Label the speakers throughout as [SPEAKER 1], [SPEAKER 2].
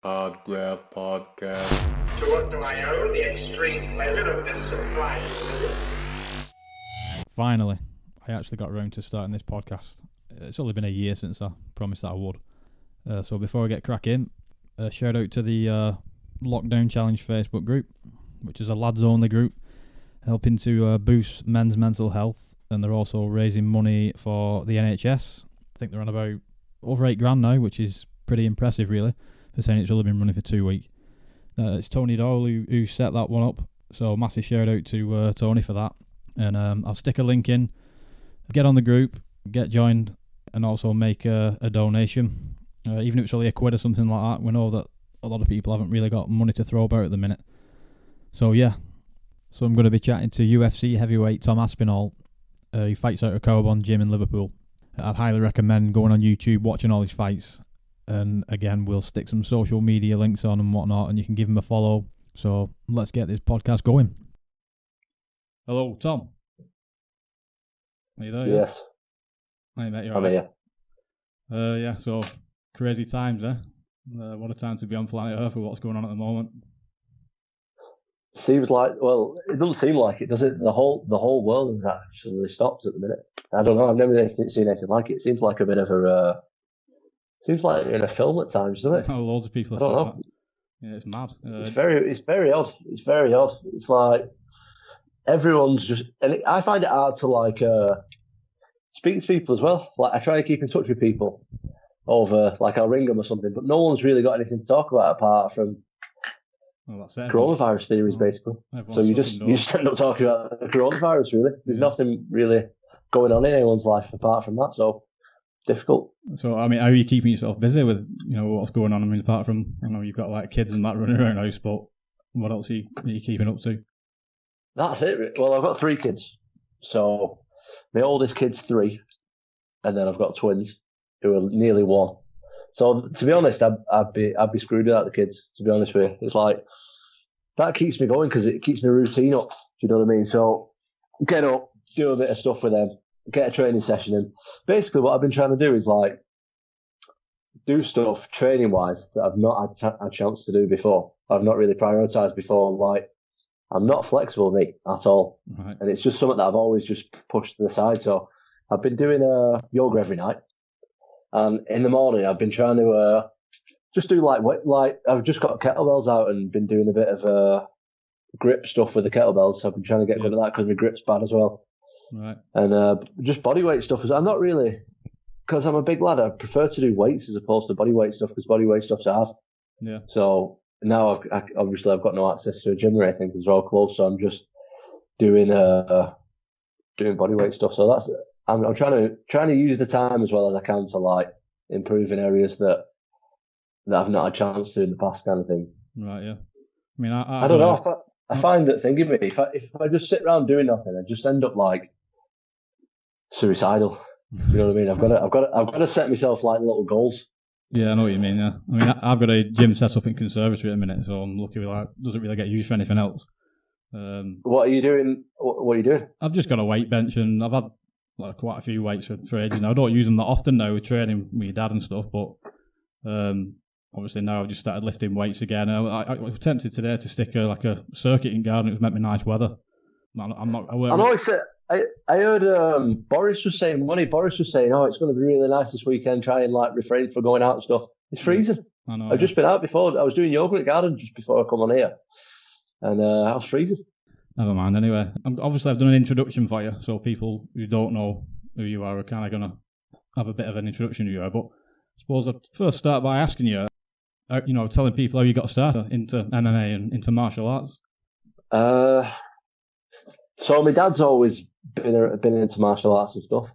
[SPEAKER 1] Graft podcast.
[SPEAKER 2] To what do I owe the extreme pleasure of this surprising visit?
[SPEAKER 3] Finally, I actually got around to starting this podcast. It's only been a year since I promised that I would. So before I get cracking, shout out to the Lockdown Challenge Facebook group, which is a lads-only group helping to boost men's mental health, and they're also raising money for the NHS. I think they're on about over $8,000 now, which is pretty impressive, really, for saying it's only been running for 2 weeks. It's Tony Doyle who set that one up, so massive shout out to Tony for that. And I'll stick a link in. Get on the group, get joined, and also make a donation. Even if it's only £1 or something like that, we know that a lot of people haven't really got money to throw about at the minute. So yeah, so I'm going to be chatting to UFC Heavyweight Tom Aspinall. He fights out of Cobon Gym in Liverpool. I'd highly recommend going on YouTube, watching all his fights. And again, we'll stick some social media links on and whatnot, and you can give him a follow. So let's get this podcast going. Hello, Tom. Are you there?
[SPEAKER 4] Yes.
[SPEAKER 3] Hey, mate, you're
[SPEAKER 4] I'm
[SPEAKER 3] right.
[SPEAKER 4] here.
[SPEAKER 3] Yeah, so crazy times, eh? What a time to be on planet Earth with what's going on at the moment.
[SPEAKER 4] Seems like, well, it doesn't seem like it, does it? The whole world has actually stopped at the minute. I don't know. I've never seen anything like it. It seems like a bit of a. Seems like in a film at times, doesn't it?
[SPEAKER 3] Loads of people
[SPEAKER 4] I don't
[SPEAKER 3] have
[SPEAKER 4] know.
[SPEAKER 3] said that. Yeah, it's mad.
[SPEAKER 4] It's very odd. It's very odd. It's like everyone's just, and I find it hard to speak to people as well. Like I try to keep in touch with people over, like I'll ring them or something, but no one's really got anything to talk about apart from
[SPEAKER 3] that's it.
[SPEAKER 4] coronavirus theories, basically. So you just end up talking about the coronavirus. Really, there's nothing really going on in anyone's life apart from that. So difficult.
[SPEAKER 3] So I mean, how are you keeping yourself busy with what's going on? I mean, apart from I know you've got like kids and that running around the house, but what else are you keeping up to?
[SPEAKER 4] That's it. Well, I've got 3 kids. So my oldest kid's 3, and then I've got twins who are nearly 1. So to be honest, I'd be screwed without the kids. To be honest with you, it's like that keeps me going because it keeps my routine up. Do you know what I mean? So get up, do a bit of stuff with them, get a training session in. Basically, what I've been trying to do is like do stuff training wise that I've not had a chance to do before. I've not really prioritised before. Like I'm not flexible, mate, at all,
[SPEAKER 3] Right.
[SPEAKER 4] and it's just something that I've always just pushed to the side. So I've been doing yoga every night. And in the morning, I've been trying to just do like I've just got kettlebells out and been doing a bit of grip stuff with the kettlebells. So I've been trying to get good at that because my grip's bad as well.
[SPEAKER 3] Right.
[SPEAKER 4] And just bodyweight stuff. I'm not really, because I'm a big lad, I prefer to do weights as opposed to bodyweight stuff because bodyweight stuff's hard.
[SPEAKER 3] Yeah.
[SPEAKER 4] So now obviously I've got no access to a gym or anything because they're all closed. So I'm just doing bodyweight stuff. So that's. I'm trying to use the time as well as I can to like improve in areas that I've not had a chance to in the past, kind of thing.
[SPEAKER 3] Right, yeah. I mean,
[SPEAKER 4] I don't know. I find that thinking me, if I just sit around doing nothing, I just end up like suicidal. You know what I mean? I've got to set myself like little goals.
[SPEAKER 3] Yeah, I know what you mean. Yeah, I mean, I've got a gym set up in conservatory at the minute, so I'm lucky with that. Doesn't really get used for anything else.
[SPEAKER 4] What are you doing? What are you doing?
[SPEAKER 3] I've just got a weight bench, and I've had quite a few weights for ages now. I don't use them that often now with training with your dad and stuff, but obviously now I've just started lifting weights again. I was tempted today to stick a circuit in garden. It was meant to be nice weather.
[SPEAKER 4] I heard Boris was saying, oh, it's going to be really nice this weekend. Try and like refrain from going out and stuff. It's freezing.
[SPEAKER 3] I know.
[SPEAKER 4] I've just been out before. I was doing yoga in the garden just before I come on here, and I was freezing.
[SPEAKER 3] Never mind, anyway. Obviously, I've done an introduction for you, so people who don't know who you are kind of going to have a bit of an introduction to you. But I suppose I'd first start by asking you, telling people how you got started into MMA and into martial arts.
[SPEAKER 4] So my dad's always been into martial arts and stuff.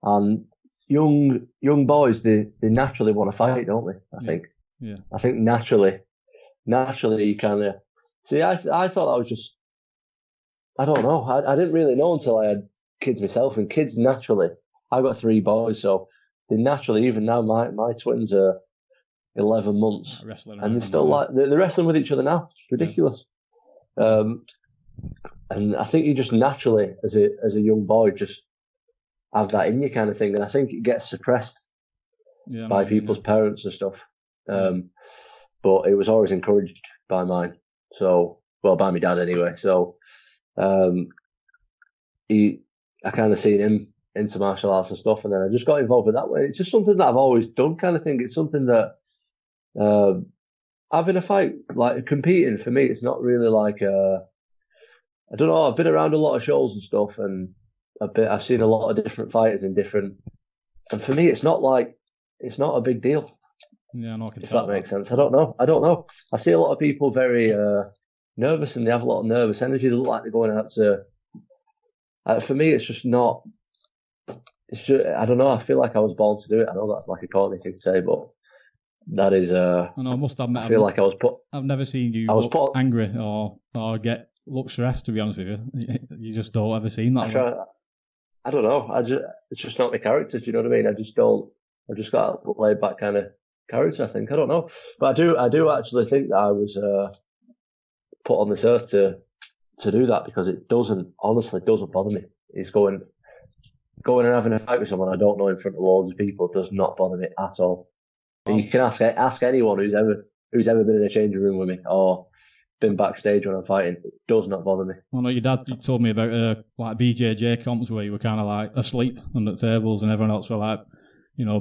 [SPEAKER 4] And young boys, they naturally want to fight, don't they? I think.
[SPEAKER 3] Yeah.
[SPEAKER 4] I think naturally you kind of... See, I thought that was just... I don't know. I didn't really know until I had kids myself. And kids naturally, I've got 3 boys, so they naturally, even now, my twins are 11 months, and they're still they're wrestling with each other now. It's ridiculous. Yeah. And I think you just naturally, as a young boy, just have that in you, kind of thing. And I think it gets suppressed by people's parents and stuff. But but it was always encouraged by mine. So, well, by my dad anyway. So, I kind of seen him into martial arts and stuff, and then I just got involved in that way. It's just something that I've always done, kind of thing. It's something that having a fight, like competing, for me, it's not really like I don't know. I've been around a lot of shows and stuff, and I've seen a lot of different fighters in different, and for me, it's not a big deal.
[SPEAKER 3] Yeah, no, I can
[SPEAKER 4] if
[SPEAKER 3] tell
[SPEAKER 4] that makes sense. I don't know. I see a lot of people very nervous, and they have a lot of nervous energy. They look like they're going out to. For me, it's just not. It's just, I don't know. I feel like I was born to do it. I know that's like a corny thing to say, but that is.
[SPEAKER 3] I know. I must admit,
[SPEAKER 4] I feel like I was put.
[SPEAKER 3] I've never seen you look angry or look stressed. To be honest with you, you just don't ever seem that.
[SPEAKER 4] I don't know. It's just not my character. Do you know what I mean? I just don't. I've just got a laid back kind of character. I think. I don't know, but I do actually think that I was put on this earth to do that, because it doesn't bother me. It's going and having a fight with someone I don't know in front of loads of people does not bother me at all. Oh. You can ask anyone who's ever been in a changing room with me or been backstage when I'm fighting. It does not bother me.
[SPEAKER 3] Well, no, your dad told me about like BJJ comps where you were kind of like asleep under the tables and everyone else were like,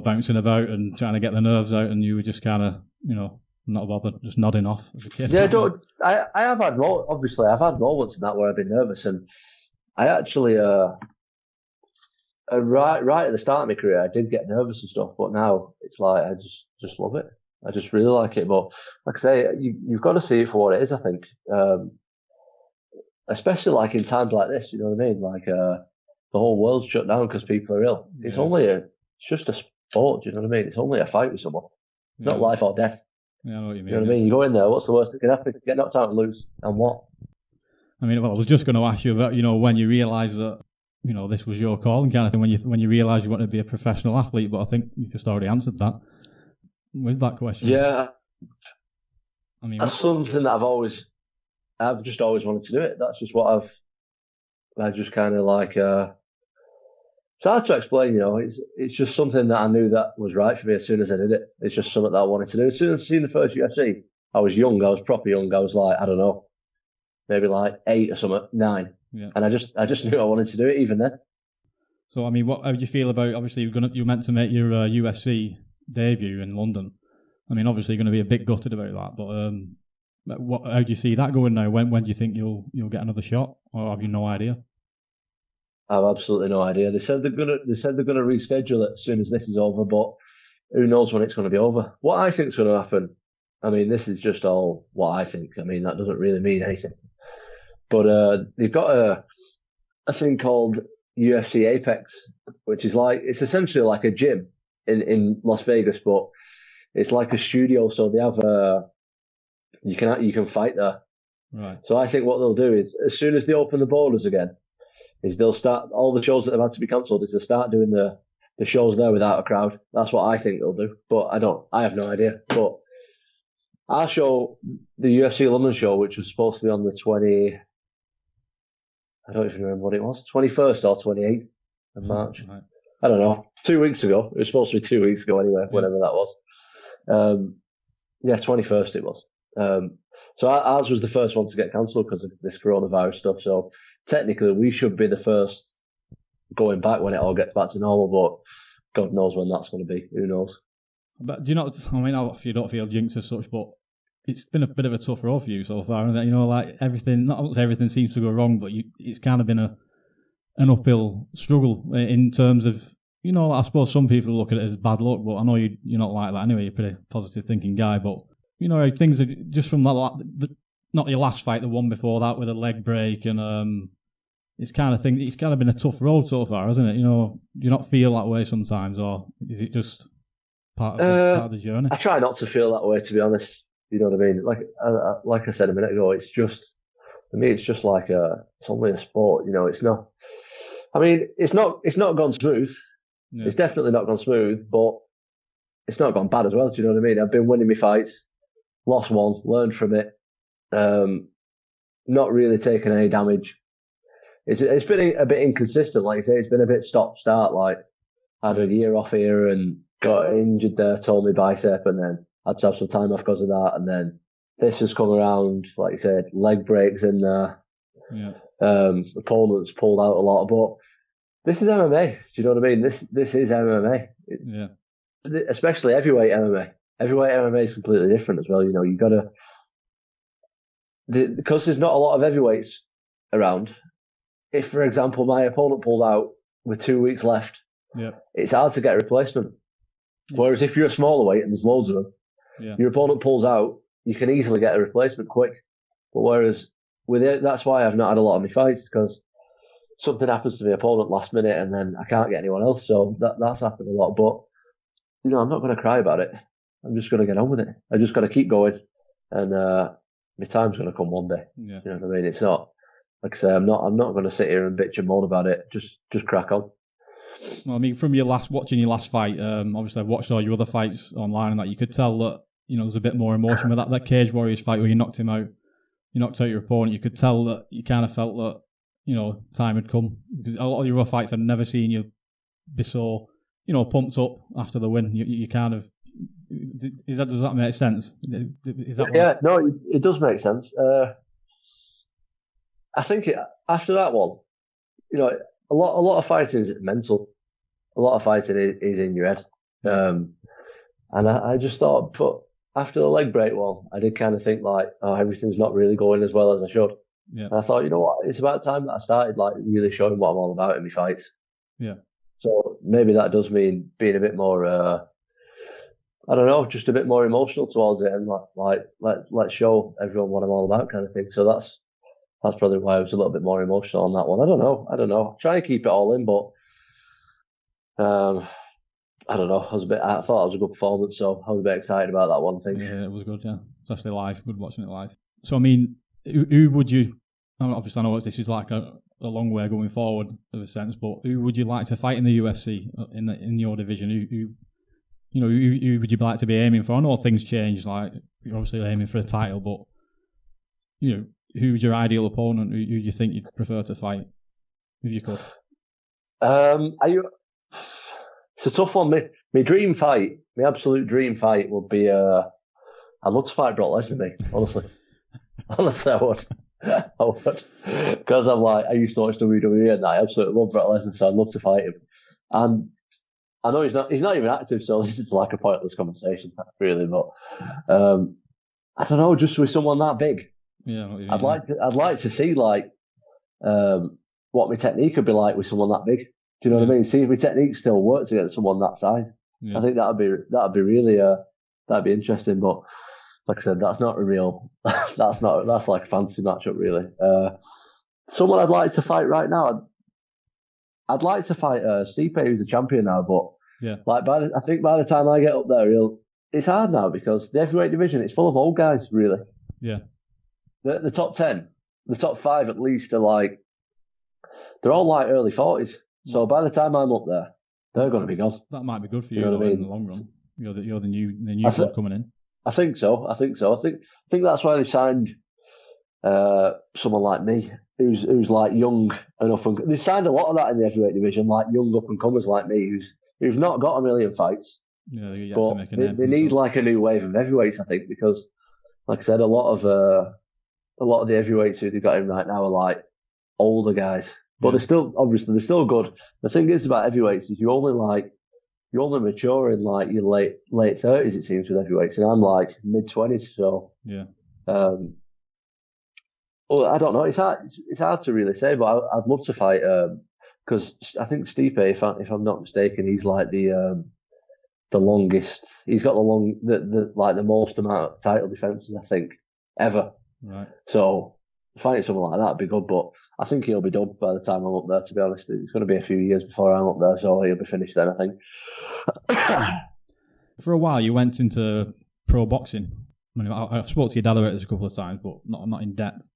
[SPEAKER 3] bouncing about and trying to get the nerves out, and you were just kind of, not bothered, just nodding off as a kid.
[SPEAKER 4] Yeah, I have had obviously I've had moments in that where I've been nervous, and I actually right at the start of my career I did get nervous and stuff, but now it's like I just love it. I just really like it. But like I say, you've got to see it for what it is, I think. Especially like in times like this, you know what I mean? Like the whole world's shut down because people are ill. It's it's just a sport, do you know what I mean? It's only a fight with someone. It's not life or death.
[SPEAKER 3] Yeah, I know what you mean.
[SPEAKER 4] You know what I mean? You go in there, what's the worst that can happen? Get knocked out and lose. And what?
[SPEAKER 3] I mean, well, I was just going to ask you about, when you realised that, this was your calling kind of thing, when you realised you wanted to be a professional athlete, but I think you just already answered that with that question.
[SPEAKER 4] Yeah.
[SPEAKER 3] I mean,
[SPEAKER 4] that's something that I've just always wanted to do it. That's just what I just kind of like, it's hard to explain, it's just something that I knew that was right for me as soon as I did it. It's just something that I wanted to do. As soon as I seen the first UFC, I was young, I was proper young. I was like, I don't know, maybe like 8 or something, 9.
[SPEAKER 3] Yeah.
[SPEAKER 4] And I just knew I wanted to do it even then.
[SPEAKER 3] So, I mean, how do you feel about, obviously, you're meant to make your UFC debut in London. I mean, obviously, you're going to be a bit gutted about that, but how do you see that going now? When do you think you'll get another shot, or have you no idea?
[SPEAKER 4] I have absolutely no idea. They said they're gonna reschedule it as soon as this is over, but who knows when it's going to be over? What I think is going to happen, I mean, this is just all what I think. I mean, that doesn't really mean anything. But they've got a thing called UFC Apex, which is it's essentially like a gym in Las Vegas, but it's like a studio. So they have you can fight there.
[SPEAKER 3] Right.
[SPEAKER 4] So I think what they'll do is, as soon as they open the borders again, is they'll start all the shows that have had to be cancelled. Is they'll start doing the shows there without a crowd. That's what I think they'll do. But I have no idea. But our show, the UFC London show, which was supposed to be on the I don't even remember what it was, 21st or 28th of March. Right. I don't know. 2 weeks ago. It was supposed to be 2 weeks ago anyway, whenever that was. 21st it was. So ours was the first one to get cancelled because of this coronavirus stuff. So technically we should be the first going back when it all gets back to normal, but God knows when that's going to be. Who knows?
[SPEAKER 3] But do you know, I mean, if you don't feel jinxed as such, but it's been a bit of a tough road for you so far. Like everything, not everything seems to go wrong, but it's kind of been an uphill struggle in terms of, I suppose some people look at it as bad luck, but I know you're not like that anyway. You're a pretty positive thinking guy, but things are just from that, not your last fight, the one before that with a leg break, and it's kind of been a tough road so far, hasn't it? Do you not feel that way sometimes, or is it just part of the journey?
[SPEAKER 4] I try not to feel that way, to be honest. You know what I mean? Like I said a minute ago, it's just, for me, it's just like it's only a sport. It's not. I mean, it's not gone smooth. Yeah. It's definitely not gone smooth, but it's not gone bad as well. Do you know what I mean? I've been winning my fights. Lost one, learned from it, not really taken any damage. It's been a bit inconsistent, like you say. It's been a bit stop-start. Like, I had a year off here and got injured there, tore my bicep, and then had to have some time off because of that. And then this has come around, like you said, leg breaks in there.
[SPEAKER 3] Yeah.
[SPEAKER 4] Opponents pulled out a lot, but this is MMA. Do you know what I mean? This is MMA.
[SPEAKER 3] Yeah.
[SPEAKER 4] Especially heavyweight MMA. Heavyweight MMA is completely different as well. You know, you got to, because there's not a lot of heavyweights around. If, for example, my opponent pulled out with 2 weeks left, it's hard to get a replacement. Whereas if you're a smaller weight and there's loads of them, your opponent pulls out, you can easily get a replacement quick. But whereas with it, that's why I've not had a lot of my fights, because something happens to my opponent last minute and then I can't get anyone else. So that's happened a lot. But, you know, I'm not going to cry about it. I'm just going to get on with it. I just got to keep going. And my time's going to come one day.
[SPEAKER 3] Yeah.
[SPEAKER 4] You know what I mean? It's not, like I say, I'm not going to sit here and bitch and moan about it. Just crack on.
[SPEAKER 3] Well, I mean, from watching your last fight, obviously I've watched all your other fights online and that, you could tell that, you know, there's a bit more emotion with that Cage Warriors fight where you knocked him out. You knocked out your opponent. You could tell that you kind of felt that, you know, time had come. Because a lot of your other fights, I've never seen you be so, you know, pumped up after the win. You kind of, does that make sense? Is that
[SPEAKER 4] no, it does make sense. I think after that one, you know, a lot of fighting is mental. A lot of fighting is in your head. And I just thought, but after the leg break one, I did kind of think like, oh, everything's not really going as well as I should.
[SPEAKER 3] Yeah.
[SPEAKER 4] And I thought, you know what, it's about time that I started like really showing what I'm all about in my fights.
[SPEAKER 3] Yeah.
[SPEAKER 4] So maybe that does mean being a bit more, I don't know, just a bit more emotional towards it, and let's show everyone what I'm all about, kind of thing. So that's probably why I was a little bit more emotional on that one. I don't know. Try and keep it all in, but I don't know. I thought it was a good performance, so I was a bit excited about that one thing.
[SPEAKER 3] Yeah, it was good. Yeah, especially live. Good watching it live. So I mean, who would you? Obviously, I know this is like a long way going forward, in a sense. But who would you like to fight in the UFC in your division? Who would you like to be aiming for? I know things change. Like you're obviously aiming for a title, but you know, who's your ideal opponent? Who you think you'd prefer to fight if you could?
[SPEAKER 4] It's a tough one. My dream fight, my absolute dream fight would be I'd love to fight Brock Lesnar, mate, honestly. Honestly, I would. Because I used to watch WWE and I absolutely love Brock Lesnar, so I'd love to fight him. And I know he's not even active, so this is like a pointless conversation, really. But I don't know, just with someone that big.
[SPEAKER 3] Yeah,
[SPEAKER 4] I'd like to see like what my technique would be like with someone that big. Do you know what I mean? See if my technique still works against someone that size. Yeah. I think that'd be really that'd be interesting. But like I said, that's not a real. That's like a fantasy matchup, really. Someone I'd like to fight right now. I'd like to fight Stipe, who's the champion now. But I think by the time I get up there, it's hard now because the heavyweight division it's full of old guys, really.
[SPEAKER 3] Yeah.
[SPEAKER 4] The top 10, the top 5 at least are like they're all like early 40s. So by the time I'm up there, they're going to be gone.
[SPEAKER 3] That might be good for you, in the long run. You're the new blood coming in.
[SPEAKER 4] I think so. I think that's why they signed someone like me, who's like young enough. They signed a lot of that in the heavyweight division, like young up and comers like me, who've not got a million fights.
[SPEAKER 3] Yeah,
[SPEAKER 4] but they need like a new wave of heavyweights, I think, because, like I said, a lot of the heavyweights who they've got in right now are like older guys. But they're still good. The thing is about heavyweights is you only mature in like your late 30s, it seems, with heavyweights, and I'm like mid-20s. So well, I don't know. It's hard to really say, but I'd love to fight because I think Stipe, if I'm not mistaken, he's like the longest. He's got the most amount of title defenses, I think, ever.
[SPEAKER 3] Right.
[SPEAKER 4] So fighting someone like that would be good, but I think he'll be done by the time I'm up there, to be honest. It's going to be a few years before I'm up there, so he'll be finished then, I think.
[SPEAKER 3] For a while, you went into pro boxing. I mean, I've spoke to your dad about this a couple of times, but not in depth.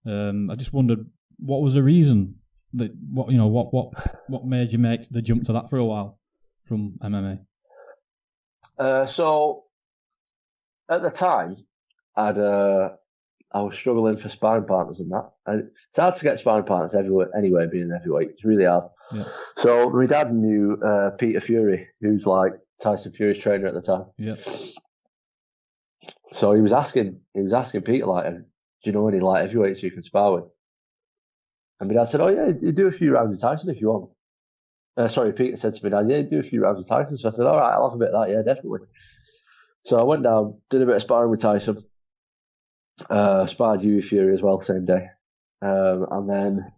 [SPEAKER 3] I just wondered, what was the reason what made you make the jump to that for a while from MMA?
[SPEAKER 4] So at the time, I was struggling for sparring partners and that. And it's hard to get sparring partners everywhere, anyway, being an heavyweight. It's really hard. Yeah. So my dad knew Peter Fury, who's like Tyson Fury's trainer at the time.
[SPEAKER 3] Yeah.
[SPEAKER 4] So he was asking Peter, like, do you know any light heavyweights you can spar with? And my dad said, oh yeah, you do a few rounds with Tyson if you want. Peter said to me, Dad, yeah, do a few rounds with Tyson. So I said, all right, I'll have a bit of that, yeah, definitely. So I went down, did a bit of sparring with Tyson, sparred UFC Fury as well, same day. And then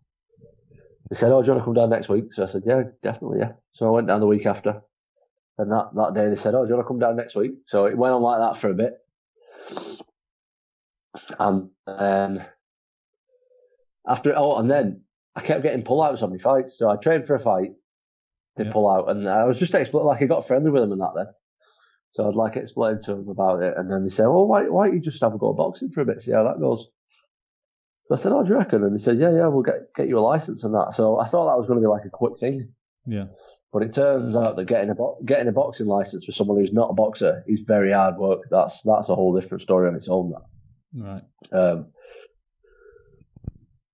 [SPEAKER 4] they said, oh, do you want to come down next week? So I said, yeah, definitely, yeah. So I went down the week after. And that day they said, oh, do you want to come down next week? So it went on like that for a bit. And then and then I kept getting pull-outs on my fights. So I trained for a fight, did pull out, and I was just explaining, like I got friendly with them and that then. So I'd like explain to them about it, and then they said, well, why don't you just have a go at boxing for a bit, see how that goes? So I said, oh, do you reckon? And they said, yeah, we'll get you a license and that. So I thought that was going to be like a quick thing.
[SPEAKER 3] Yeah.
[SPEAKER 4] But it turns out that getting a boxing license for someone who's not a boxer is very hard work. That's a whole different story on its own. That.
[SPEAKER 3] Right.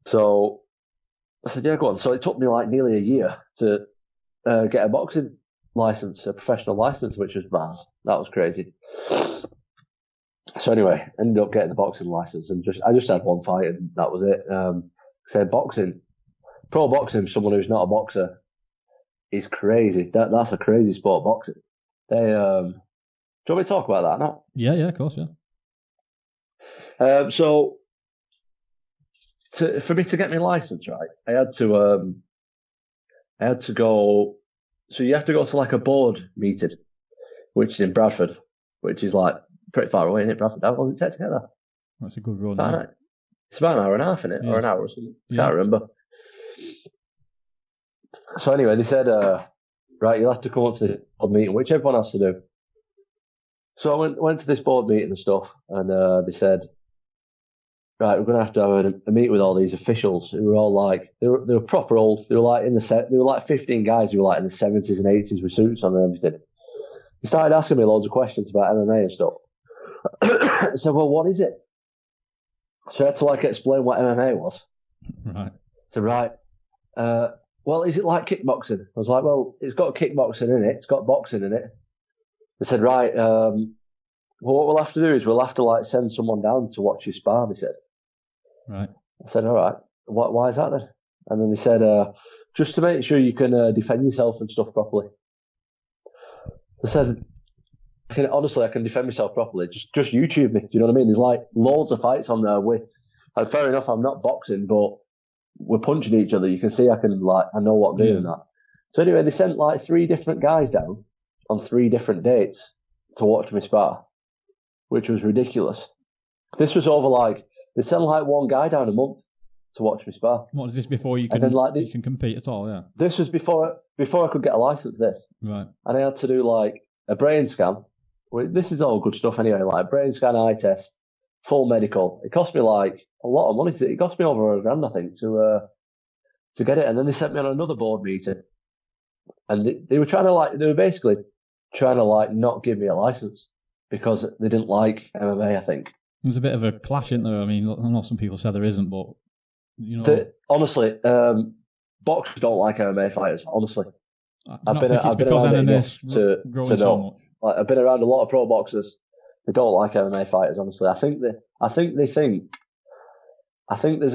[SPEAKER 4] So I said, yeah, go on. So it took me like nearly a year to get a boxing license, a professional license, which was mad. That was crazy. So anyway, ended up getting the boxing license, and I just had one fight, and that was it. Said boxing, pro boxing, someone who's not a boxer, is crazy. That's a crazy sport, boxing. Do you want me to talk about that now?
[SPEAKER 3] Yeah, of course,
[SPEAKER 4] yeah. So for me to get my license, right, I had to go. So you have to go to like a board meeting, which is in Bradford, which is like pretty far away, isn't it, Bradford? How long does it take to get there?
[SPEAKER 3] That's a good run.
[SPEAKER 4] It's about an hour and a half, isn't it? Yeah. Or an hour or something. Yeah. Can't remember. So anyway, they said, right, you'll have to come up to this board meeting, which everyone has to do. So I went to this board meeting and stuff, and they said, right, we're going to have a meet with all these officials who were all like, they were proper old. They were like 15 guys who were like in the 70s and 80s with suits on and everything. They started asking me loads of questions about MMA and stuff. I said, well, what is it? So I had to like explain what MMA was.
[SPEAKER 3] Right.
[SPEAKER 4] So well, is it like kickboxing? I was like, well, it's got kickboxing in it. It's got boxing in it. They said, right, well, what we'll have to do is we'll have to like send someone down to watch you spar, they said.
[SPEAKER 3] Right.
[SPEAKER 4] I said, all right, why is that then? And then they said, just to make sure you can defend yourself and stuff properly. I said, honestly, I can defend myself properly. Just YouTube me. Do you know what I mean? There's like loads of fights on there with, and fair enough, I'm not boxing, but we're punching each other. You can see I know what I'm doing and that. So anyway, they sent like 3 different guys down on 3 different dates to watch me spar, which was ridiculous. This was over like, they sent like one guy down a month to watch me spar.
[SPEAKER 3] What is this before you can, you can compete at all, yeah? This
[SPEAKER 4] was before I could get a license, this.
[SPEAKER 3] Right.
[SPEAKER 4] And I had to do like a brain scan. This is all good stuff anyway, like brain scan, eye test, full medical. It cost me like a lot of money. It cost me over $1,000, I think, to get it. And then they sent me on another board meeting. And they were basically trying to like not give me a license because they didn't like MMA, I think.
[SPEAKER 3] There's a bit of a clash, isn't there? I mean, I know some people say there isn't, but you know,
[SPEAKER 4] honestly, boxers don't like MMA fighters. Honestly,
[SPEAKER 3] I've been around enough to know. So much.
[SPEAKER 4] Like, I've been around a lot of pro boxers. They don't like MMA fighters. Honestly, I think there's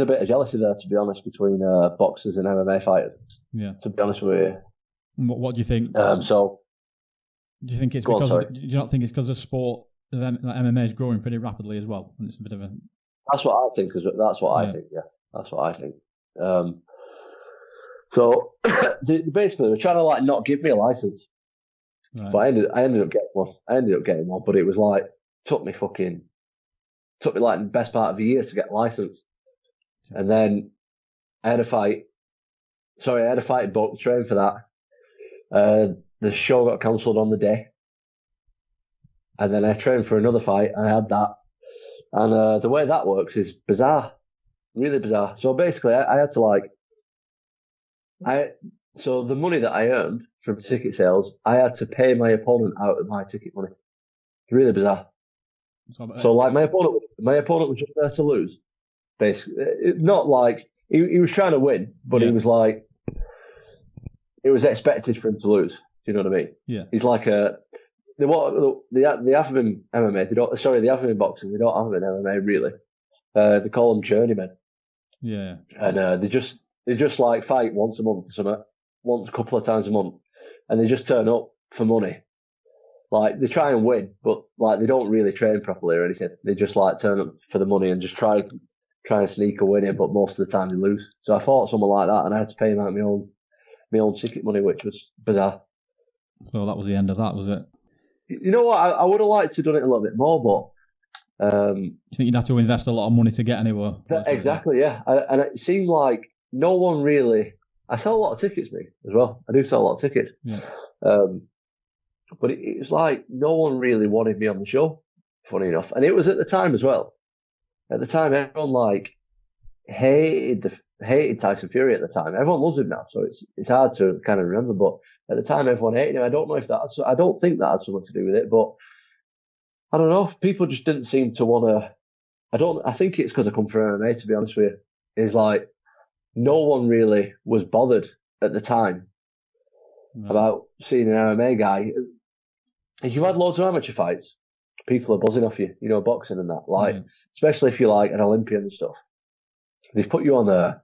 [SPEAKER 4] a bit of jealousy there, to be honest, between boxers and MMA fighters.
[SPEAKER 3] Yeah.
[SPEAKER 4] To be honest with you.
[SPEAKER 3] What do you think? Do you think it's because? Do you not think it's because the sport of MMA is growing pretty rapidly as well, and it's a bit of a?
[SPEAKER 4] That's what I think. That's what I think. Yeah, that's what I think. So basically, they're trying to like not give me a license, right. But I ended up getting one. But it was like took me like the best part of a year to get a license, and then I had a fight. Sorry, I had a fight booked, trained for that. The show got cancelled on the day. And then I trained for another fight, and I had that. And the way that works is bizarre. Really bizarre. So basically, I had to so the money that I earned from ticket sales, I had to pay my opponent out of my ticket money. Really bizarre. So like my opponent was just there to lose. Basically, not like he was trying to win, but he was like, it was expected for him to lose. Do you know what I mean?
[SPEAKER 3] Yeah.
[SPEAKER 4] He's like they have them in MMA. They have them in boxing. They don't have them in MMA really. They call them journeymen.
[SPEAKER 3] Yeah.
[SPEAKER 4] And they just like fight once a month or something, once a couple of times a month, and they just turn up for money. Like they try and win, but like they don't really train properly or anything. They just like turn up for the money and just try and sneak a win in, but most of the time they lose. So I fought someone like that, and I had to pay him out my own ticket money, which was bizarre.
[SPEAKER 3] Well, that was the end of that, was it?
[SPEAKER 4] You know what? I would have liked to have done it a little bit more, but
[SPEAKER 3] you think you'd have to invest a lot of money to get anywhere?
[SPEAKER 4] Exactly, yeah. And it seemed like no one really. I sell a lot of tickets, me as well. I do sell a lot of tickets.
[SPEAKER 3] Yeah.
[SPEAKER 4] But it was like no one really wanted me on the show. Funny enough, and it was at the time as well. At the time, everyone like hated Tyson Fury. At the time, everyone loves him now, so it's hard to kind of remember. But at the time, everyone hated him. I don't know if I don't think that had something to do with it, but I don't know. People just didn't seem to want to. I think it's because I come from MMA. To be honest with you, is like no one really was bothered at the time about seeing an MMA guy. If you've had loads of amateur fights, people are buzzing off you, boxing and that. Like, especially if you're like an Olympian and stuff. They put you on there,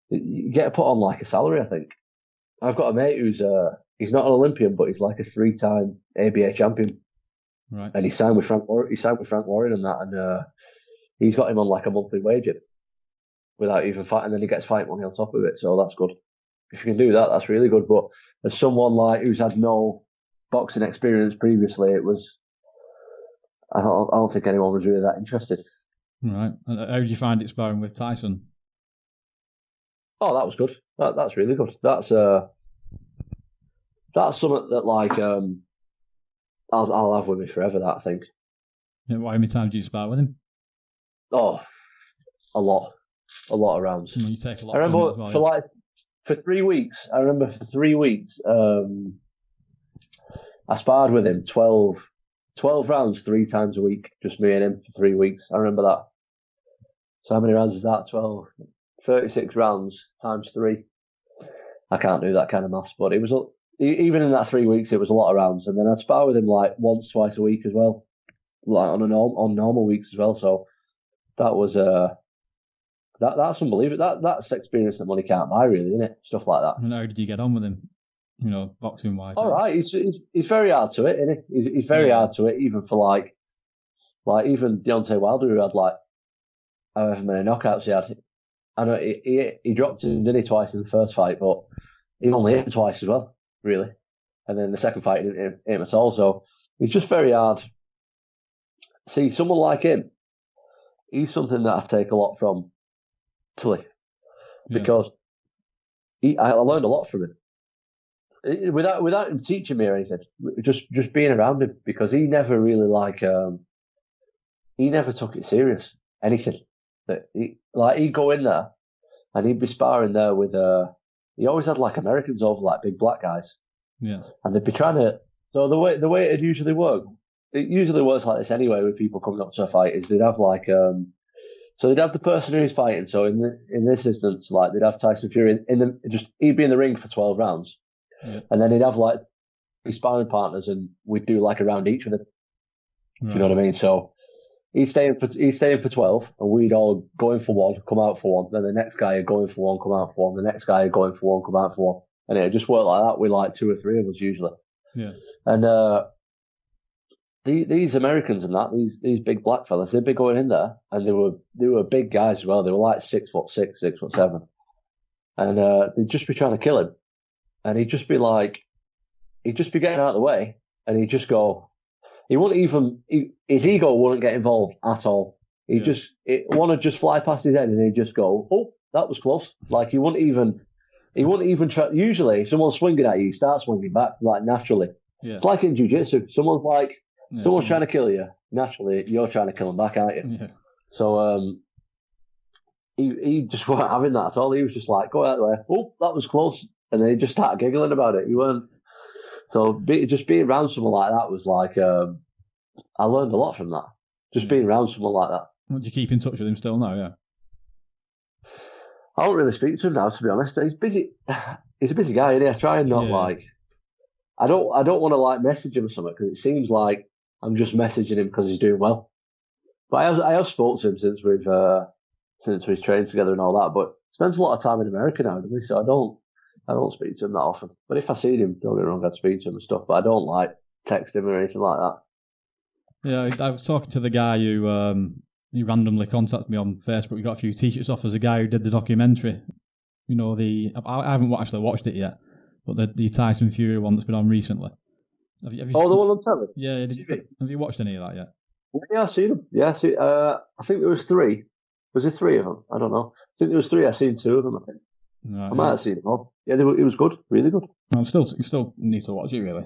[SPEAKER 4] you get put on like a salary, I think. I've got a mate who's he's not an Olympian, but he's like a 3-time ABA champion.
[SPEAKER 3] Right. And
[SPEAKER 4] he signed with Frank Warren and that, and he's got him on like a monthly wage without even fighting, and then he gets fight money on top of it, so that's good. If you can do that, that's really good. But as someone like who's had no boxing experience previously, it was. I don't think anyone was really that interested.
[SPEAKER 3] Right. And how did you find it sparring with Tyson?
[SPEAKER 4] Oh, that was good. That's really good. That's something that like I'll have with me forever. That I think.
[SPEAKER 3] Yeah, how many times did you spar with him?
[SPEAKER 4] Oh, a lot of rounds.
[SPEAKER 3] You take a lot.
[SPEAKER 4] I remember for 3 weeks. I remember for 3 weeks. I sparred with him 12 rounds 3 times a week, just me and him for 3 weeks. I remember that. So how many rounds is that? 12, 36 rounds times 3. I can't do that kind of maths, but it was even in that 3 weeks, it was a lot of rounds. And then I'd spar with him like once, twice a week as well, like on normal weeks as well. So that was that's unbelievable. That's experience that money can't buy, really, isn't it? Stuff like that.
[SPEAKER 3] And how did you get on with him? Boxing wise.
[SPEAKER 4] All right, he's very hard to it, isn't he? He's very hard to it, even for like even Deontay Wilder, who had like however many knockouts he had. I know he dropped him, didn't he, twice in the first fight, but he only hit him twice as well, really. And then the second fight he didn't hit him at all. So he's just very hard. See, someone like him, he's something that I take a lot from Tilly, because I learned a lot from him. Without him teaching me or anything, just being around him, because he never really he never took it serious, anything. He'd go in there and he'd be sparring there with he always had like Americans over, like big black guys.
[SPEAKER 3] Yeah.
[SPEAKER 4] And they'd be trying to. So the way it usually works like this anyway with people coming up to a fight, is they'd have like so they'd have the person who's fighting. So in this instance, like they'd have Tyson Fury he'd be in the ring for 12 rounds. Yeah. And then he'd have like 3 sparring partners, and we'd do like a round each with him. Right. Do you know what I mean? So he's staying for 12, and we'd all go in for one, come out for one. Then the next guy would go in for one, come out for one. The next guy would go in for one, come out for one. And it just worked like that with like 2 or 3 of us usually.
[SPEAKER 3] Yeah.
[SPEAKER 4] And these Americans and that, these big black fellas, they'd be going in there, and they were big guys as well. They were like 6'6", 6'7", and they'd just be trying to kill him. And he'd just be getting out of the way, and he'd just go. He wouldn't even. His ego wouldn't get involved at all. One would just fly past his head, and he'd just go, "Oh, that was close." Like he wouldn't even try. Usually, if someone's swinging at you, you start swinging back like naturally. Yeah. It's like in jiu-jitsu. Someone's trying to kill you. Naturally, you're trying to kill them back, aren't you? Yeah. So he just wasn't having that at all. He was just like, "Go out the way." Oh, that was close. And then he just started giggling about it. He weren't. So just being around someone like that was like, I learned a lot from that. Just being around someone like that.
[SPEAKER 3] Well, do you keep in touch with him still now? Yeah.
[SPEAKER 4] I don't really speak to him now, to be honest. He's busy. He's a busy guy, isn't he? I try and not I don't want to like message him or something because it seems like I'm just messaging him because he's doing well. But I have spoke to him since we've trained together and all that. But he spends a lot of time in America now, doesn't he? So I don't speak to him that often. But if I see him, don't get me wrong, I'd speak to him and stuff. But I don't like text him or anything like that.
[SPEAKER 3] Yeah, I was talking to the guy who he randomly contacted me on Facebook. He got a few t-shirts off as a guy who did the documentary. You know, I haven't actually watched it yet, but the Tyson Fury one that's been on recently. Have you
[SPEAKER 4] the one on telly?
[SPEAKER 3] Yeah. Have you watched any of that yet?
[SPEAKER 4] Yeah, I've seen them. Yeah, I think there was 3. Was there 3 of them? I don't know. I think there was 3. I've seen 2 of them, I think.
[SPEAKER 3] Right,
[SPEAKER 4] I might have seen them all. Yeah, it was good. Really good.
[SPEAKER 3] I still need to watch it, really.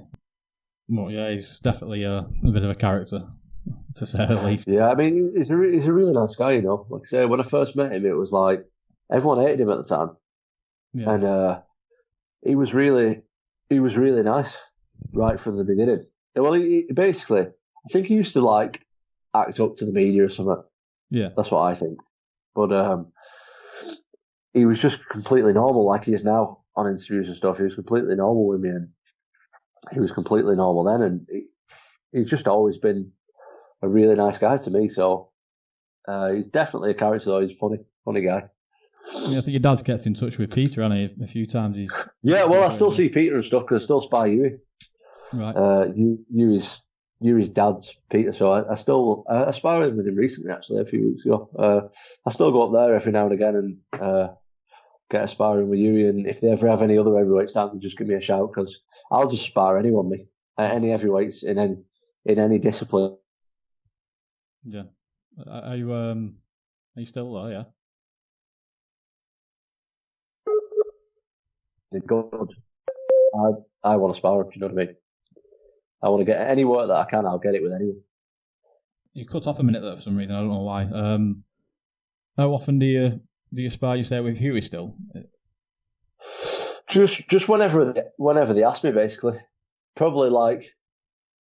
[SPEAKER 3] But yeah, he's definitely a bit of a character, to say the least.
[SPEAKER 4] Yeah, I mean, he's a really nice guy, you know. Like I say, when I first met him, it was like everyone hated him at the time, and he was really nice right from the beginning. Well, he basically, I think he used to like act up to the media or something.
[SPEAKER 3] Yeah,
[SPEAKER 4] that's what I think. But he was just completely normal, like he is now on interviews and stuff. He was completely normal with me, and he was completely normal then, and he's just always been a really nice guy to me. So he's definitely a character, though. He's a funny guy.
[SPEAKER 3] Yeah, I think your dad's kept in touch with Peter, hasn't he? A few times.
[SPEAKER 4] I still see Peter and stuff because I still spy Huey.
[SPEAKER 3] Right.
[SPEAKER 4] Huey's dad's Peter, so I still I sparred with him recently, actually, a few weeks ago. I still go up there every now and again and get a sparring with Huey, and if they ever have any other heavyweights down, just give me a shout because I'll just spar anyone, any heavyweights in any discipline.
[SPEAKER 3] Yeah. Are you still there? Yeah.
[SPEAKER 4] Good. I want to spar him. You know what I mean? I want to get any work that I can. I'll get it with anyone.
[SPEAKER 3] You cut off a minute there for some reason. I don't know why. How often do you spar? You say with Huey still?
[SPEAKER 4] Just whenever they ask me, basically. Probably like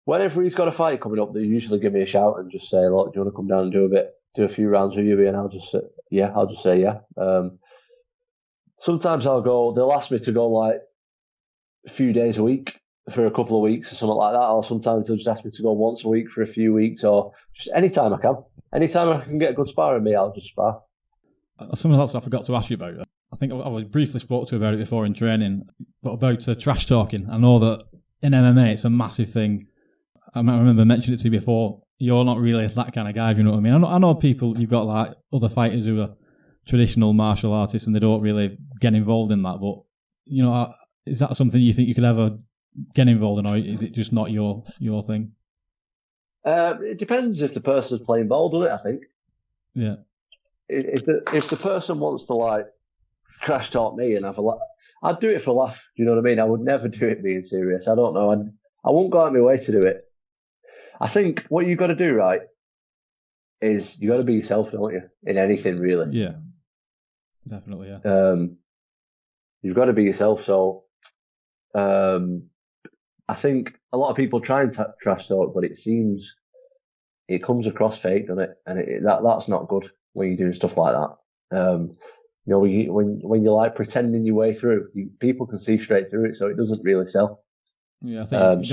[SPEAKER 4] whenever he's got a fight coming up, they usually give me a shout and just say, "Look, do you want to come down and do a few rounds with Huey?" And I'll just say, yeah. Sometimes they'll ask me to go like a few days a week for a couple of weeks or something like that, or sometimes they'll just ask me to go once a week for a few weeks, or just anytime I can. Anytime I can get a good spar in me, I'll just spar.
[SPEAKER 3] Something else I forgot to ask you about. I think I briefly spoke to you about it before in training, but about trash talking. I know that in MMA it's a massive thing. I remember mentioning it to you before. You're not really that kind of guy, if you know what I mean. I know people, you've got like other fighters who are traditional martial artists and they don't really get involved in that, but you know, is that something you think you could ever get involved in, or is it just not your thing?
[SPEAKER 4] It depends if the person's playing ball with it, I think.
[SPEAKER 3] Yeah.
[SPEAKER 4] If the person wants to like trash talk me and have a laugh, I'd do it for a laugh. Do you know what I mean? I would never do it being serious. I don't know. I won't go out of my way to do it. I think what you've got to do, right, is you got to be yourself, don't you? In anything, really.
[SPEAKER 3] Yeah. Definitely, yeah.
[SPEAKER 4] You've got to be yourself. So, I think a lot of people try and trash talk, but it comes across fake, doesn't it? And that's not good when you're doing stuff like that. You know, when you're like pretending your way through, people can see straight through it, so it doesn't really sell.
[SPEAKER 3] Yeah, I think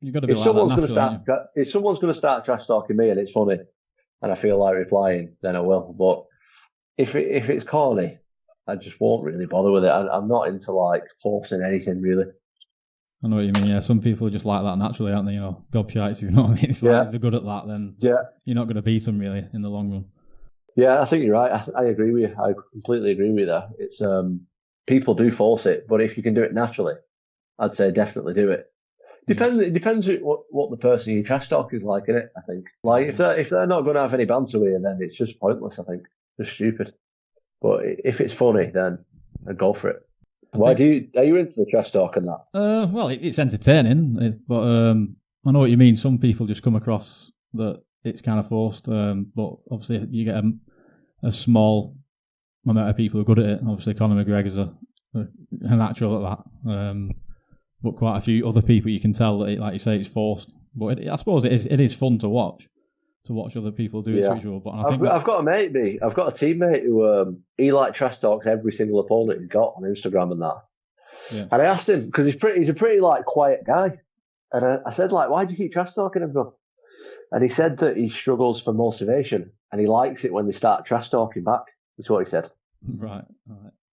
[SPEAKER 3] you've got to be
[SPEAKER 4] if
[SPEAKER 3] like
[SPEAKER 4] someone's
[SPEAKER 3] that naturally,
[SPEAKER 4] if someone's going to start trash talking me and it's funny, and I feel like replying, then I will. But if it's corny, I just won't really bother with it. I'm not into like forcing anything really.
[SPEAKER 3] I know what you mean. Yeah, some people are just like that naturally, aren't they? You know, gobshites. You know what I mean? It's like if they're good at that, then you're not going to beat them really in the long run.
[SPEAKER 4] Yeah, I think you're right. I agree with you. I completely agree with you there. It's people do force it, but if you can do it naturally, I'd say definitely do it. It depends what the person you trash talk is like, innit? I think like if they're not going to have any banter with you, then it's just pointless. I think just stupid. But if it's funny, then I'd go for it. Are you into the trash talk and that?
[SPEAKER 3] Well, it's entertaining, but I know what you mean. Some people just come across that it's kind of forced, but obviously you get a small amount of people who are good at it. Obviously, Conor McGregor's a natural at that, but quite a few other people you can tell that, like you say, it's forced. But I suppose it is fun to watch other people do it to each other. But I've
[SPEAKER 4] got a teammate who he like trash talks every single opponent he's got on Instagram and that.
[SPEAKER 3] Yeah.
[SPEAKER 4] And I asked him, because he's a pretty like quiet guy. And I said, like, why do you keep trash talking him? And he said that he struggles for motivation and he likes it when they start trash talking back. That's what he said.
[SPEAKER 3] Right.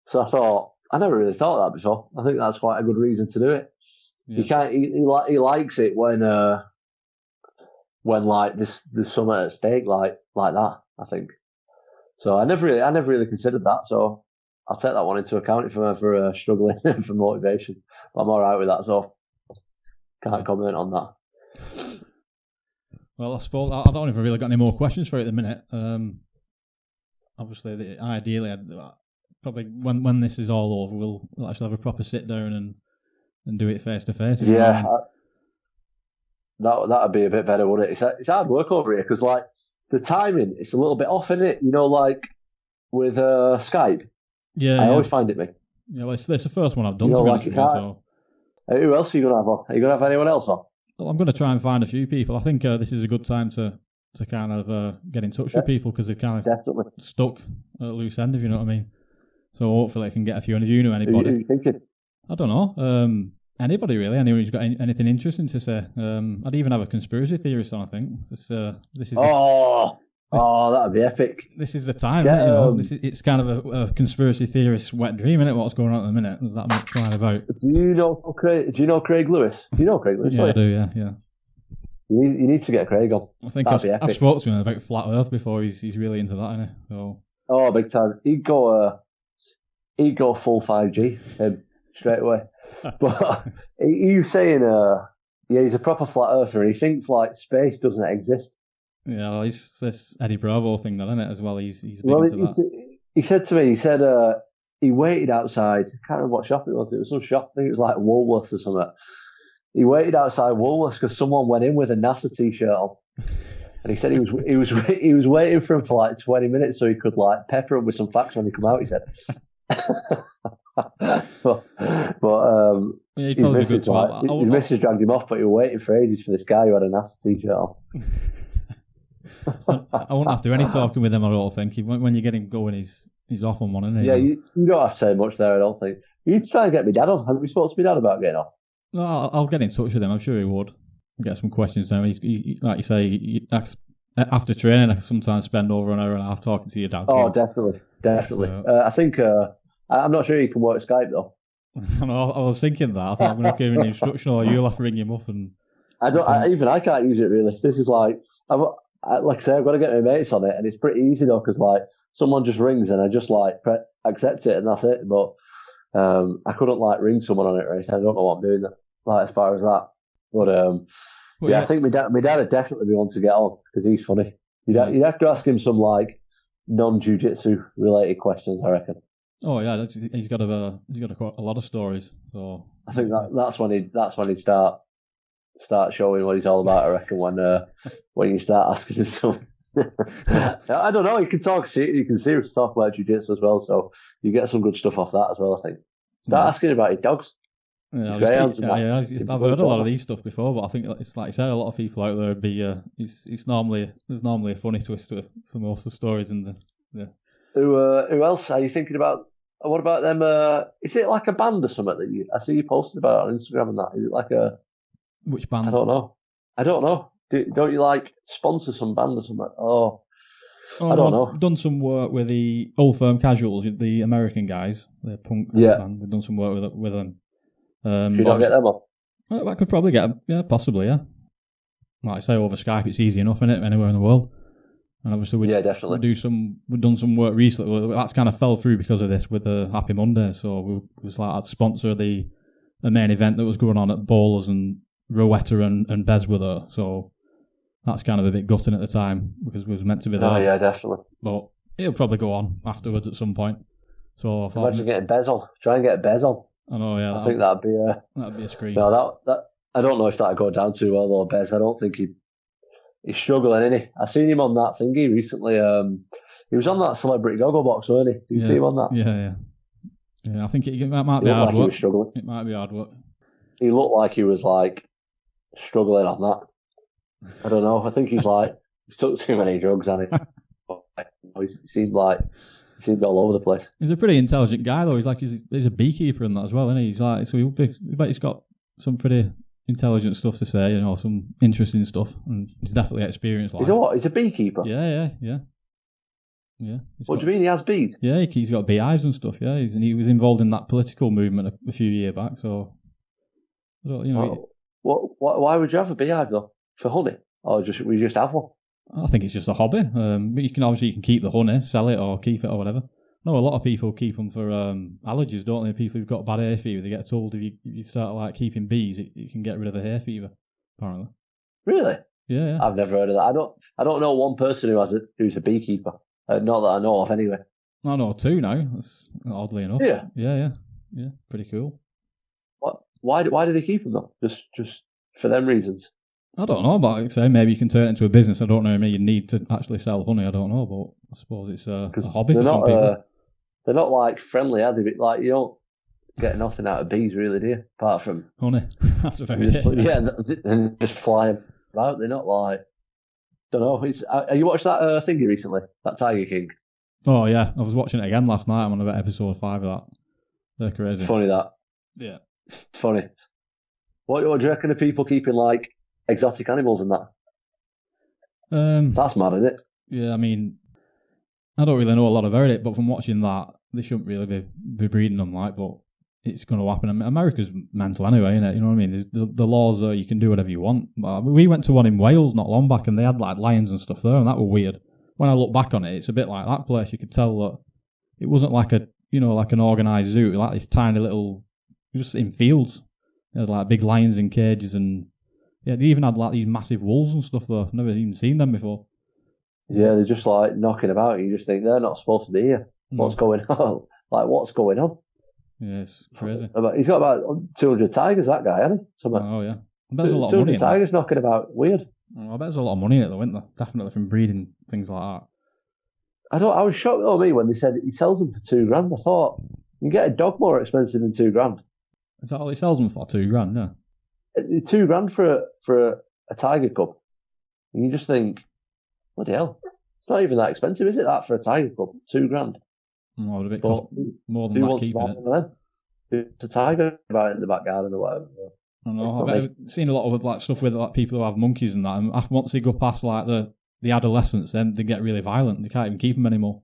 [SPEAKER 4] So I thought, I never really thought that before. I think that's quite a good reason to do it.
[SPEAKER 3] Yeah.
[SPEAKER 4] He likes it when like there's something at stake like that, I think. So I never really considered that. So I'll take that one into account for struggling for motivation. But I'm all right with that. So can't comment on that.
[SPEAKER 3] Well, I suppose I don't even really got any more questions for you at the minute. Obviously, ideally, probably when this is all over, we'll actually have a proper sit down and do it face to face.
[SPEAKER 4] Yeah, that'd be a bit better, wouldn't it? It's hard work over here because like the timing, it's a little bit off, isn't it? You know, like with Skype.
[SPEAKER 3] Yeah,
[SPEAKER 4] I always find it me.
[SPEAKER 3] Yeah, well, it's the first one I've done.
[SPEAKER 4] You know,
[SPEAKER 3] to be
[SPEAKER 4] like
[SPEAKER 3] honest with you, so.
[SPEAKER 4] Who else are you gonna have on? Are you gonna have anyone else on?
[SPEAKER 3] Well, I'm going to try and find a few people. I think this is a good time to kind of get in touch with people because they're kind of
[SPEAKER 4] definitely
[SPEAKER 3] stuck at a loose end, if you know what I mean. So hopefully I can get a few. And if you know anybody,
[SPEAKER 4] who are you thinking?
[SPEAKER 3] I don't know. Anybody really? Anyone who's got anything interesting to say? I'd even have a conspiracy theorist on. I think this is.
[SPEAKER 4] Oh, that'd be epic.
[SPEAKER 3] This is the time, isn't it, you know. It's kind of a conspiracy theorist's wet dream, isn't it? What's going on at the minute? There's that much flying about.
[SPEAKER 4] Do you know Craig Lewis? Do you know Craig Lewis?
[SPEAKER 3] Yeah, I do. Yeah.
[SPEAKER 4] You need to get Craig on.
[SPEAKER 3] I think I've spoken to him about flat Earth before. He's really into that, isn't he? So.
[SPEAKER 4] Oh, big time. He'd go full 5G straight away. But he was saying, he's a proper flat earther, and he thinks like space doesn't exist.
[SPEAKER 3] Yeah, well, he's this Eddie Bravo thing, then, isn't it? As well, he's big into that.
[SPEAKER 4] He said to me, he waited outside. I can't remember what shop it was. It was some shop. I think it was like Woolworths or something. He waited outside Woolworths because someone went in with a NASA t-shirt on, and he said he was waiting for him for like 20 minutes so he could like pepper him with some facts when he come out. He said. His missus dragged him off, but he was waiting for ages for this guy who had a NASA t-shirt on.
[SPEAKER 3] I won't have to do any talking with him at all. I think when you get him going, he's off on one, isn't he?
[SPEAKER 4] Yeah, you don't have to say much there. I don't think you need to try and get my dad on. Have we spoken to my dad about getting on?
[SPEAKER 3] No, I'll get in touch with him. I'm sure he would get some questions down. He like you say, after training, I sometimes spend over an hour and a half talking to your dad.
[SPEAKER 4] Oh, definitely. So, I think I'm not sure you can work Skype though.
[SPEAKER 3] I was thinking that. I thought I'm going to give him an instruction, or you'll have to ring him up and.
[SPEAKER 4] I can't use it really. This is like like I say, I've got to get my mates on it, and it's pretty easy though because like someone just rings and I just like accept it and that's it. But I couldn't like ring someone on it, right? I don't know what I'm doing like as far as that. But I think my dad would definitely be one to get on because he's funny. You'd have to ask him some like non-jiu-jitsu related questions, I reckon.
[SPEAKER 3] Oh yeah, he's got a lot of stories. So
[SPEAKER 4] I think that's when he'd start showing what he's all about. I reckon when you start asking him something. I don't know. You can seriously talk about jiu-jitsu as well, so you get some good stuff off that as well. I think. Start asking about your dogs.
[SPEAKER 3] Yeah, I've heard a lot of these stuff before, but I think it's like you said, a lot of people out there would be. There's normally a funny twist to some of the stories in the.
[SPEAKER 4] Who else are you thinking about? What about them? Is it like a band or something that I see you posted about on Instagram and that? Is it like a
[SPEAKER 3] which band?
[SPEAKER 4] I don't know. Don't you like sponsor some band or something? I don't know.
[SPEAKER 3] I've done some work with the Old Firm Casuals, the American guys, the punk band. We've done some work with them.
[SPEAKER 4] Should you not get them on?
[SPEAKER 3] I could probably get them. Yeah, possibly. Yeah. Like I say, over Skype, it's easy enough, isn't it? Anywhere in the world. And obviously,
[SPEAKER 4] definitely.
[SPEAKER 3] We've done some work recently. Well, that's kind of fell through because of this with the Happy Monday. So we was like I'd sponsor the main event that was going on at Bowlers, and Rowetta and Bez were there. So that's kind of a bit gutting at the time because we was meant to be there.
[SPEAKER 4] Oh yeah, definitely.
[SPEAKER 3] But it'll probably go on afterwards at some point. So I thought,
[SPEAKER 4] imagine getting Bez on. Try and get Bez on.
[SPEAKER 3] I know, yeah.
[SPEAKER 4] I think that'd be
[SPEAKER 3] a scream.
[SPEAKER 4] No, that I don't know if that'd go down too well though, Bez. I don't think he's struggling, isn't he? I seen him on that thingy recently. He was on that Celebrity Goggle Box, wasn't he? Did you see him on that?
[SPEAKER 3] Yeah. I think it might be hard work.
[SPEAKER 4] He was struggling.
[SPEAKER 3] It might be hard work.
[SPEAKER 4] He looked like he was like struggling on that. I don't know. I think he's took too many drugs, hasn't he? He seemed all over the place.
[SPEAKER 3] He's a pretty intelligent guy, though. He's a beekeeper and that as well, isn't he? He's like, so I bet he's got some pretty intelligent stuff to say, some interesting stuff, and he's definitely experienced life.
[SPEAKER 4] He's a what? He's a beekeeper?
[SPEAKER 3] Yeah.
[SPEAKER 4] What do you mean he has bees?
[SPEAKER 3] Yeah, he's got beehives and stuff, yeah. He was involved in that political movement a few years back, so...
[SPEAKER 4] Why would you have a beehive, though? For honey? Or we just have one?
[SPEAKER 3] I think it's just a hobby. But you can keep the honey, sell it, or keep it, or whatever. No, a lot of people keep them for allergies, don't they? People who've got bad hay fever, they get told if you start keeping bees, you can get rid of the hay fever. Apparently.
[SPEAKER 4] Really?
[SPEAKER 3] Yeah.
[SPEAKER 4] I've never heard of that. I don't know one person who's a beekeeper. Not that I know of, anyway.
[SPEAKER 3] I know two now. That's oddly enough.
[SPEAKER 4] Yeah.
[SPEAKER 3] Yeah. Pretty cool.
[SPEAKER 4] What? Why do they keep them though? Just for them reasons?
[SPEAKER 3] I don't know, but like I say, maybe you can turn it into a business. I don't know. Maybe you need to actually sell honey. I don't know, but I suppose it's a hobby for some people.
[SPEAKER 4] They're not friendly, are they? You don't get nothing out of bees, really, do you? Apart from
[SPEAKER 3] honey. That's a very
[SPEAKER 4] and just fly them about. They're not don't know. Have you watched that thingy recently? That Tiger King?
[SPEAKER 3] Oh yeah, I was watching it again last night. I'm on about episode 5 of that. They're crazy.
[SPEAKER 4] Funny that.
[SPEAKER 3] Yeah.
[SPEAKER 4] Funny. What do you reckon of people keeping exotic animals and that? That's mad, isn't it?
[SPEAKER 3] Yeah, I mean, I don't really know a lot about it, but from watching that, they shouldn't really be breeding them but it's going to happen. I mean, America's mental anyway, isn't it? You know what I mean? The laws are you can do whatever you want. We went to one in Wales not long back, and they had lions and stuff there, and that were weird. When I look back on it, it's a bit like that place. You could tell that it wasn't like an organised zoo, like this tiny little, just in fields. They had big lions in cages, and yeah, they even had these massive wolves and stuff though. I've never even seen them before.
[SPEAKER 4] Yeah, they're just knocking about. You just think they're not supposed to be here.
[SPEAKER 3] No.
[SPEAKER 4] What's going on? What's going on?
[SPEAKER 3] Yeah, it's crazy.
[SPEAKER 4] He's got about 200 tigers, that guy, hasn't he?
[SPEAKER 3] Oh, yeah. I bet there's a lot of money in
[SPEAKER 4] 200 tigers knocking about. Weird.
[SPEAKER 3] I bet there's a lot of money in it, though, isn't there? Definitely from breeding things like that.
[SPEAKER 4] I was shocked, when they said he sells them for $2,000. I thought, you can get a dog more expensive than $2,000.
[SPEAKER 3] Is that all he sells them for? $2,000, yeah.
[SPEAKER 4] $2,000 for a tiger cub. And you just think, bloody hell. It's not even that expensive, is it, that for a tiger cub? $2,000.
[SPEAKER 3] Well, would it cost more than that keeping it?
[SPEAKER 4] It's a tiger about it in the back garden or whatever.
[SPEAKER 3] I don't know. I've seen a lot of stuff with people who have monkeys and that. And once they go past the adolescence, then they get really violent. They can't even keep them anymore.